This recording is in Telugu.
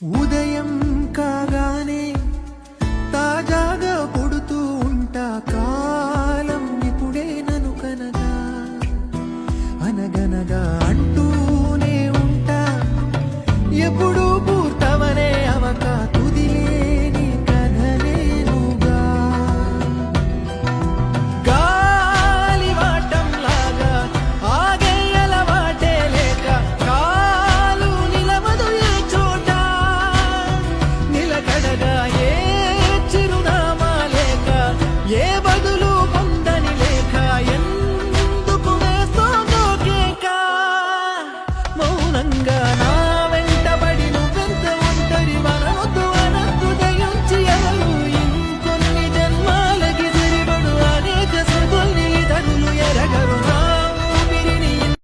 ఉదయం కాగానే తాజాగా పుడుతూ ఉంటా, కాలం ఇప్పుడే నను కనగా అనగనగా అంటూనే ఉంటా ఎప్పుడు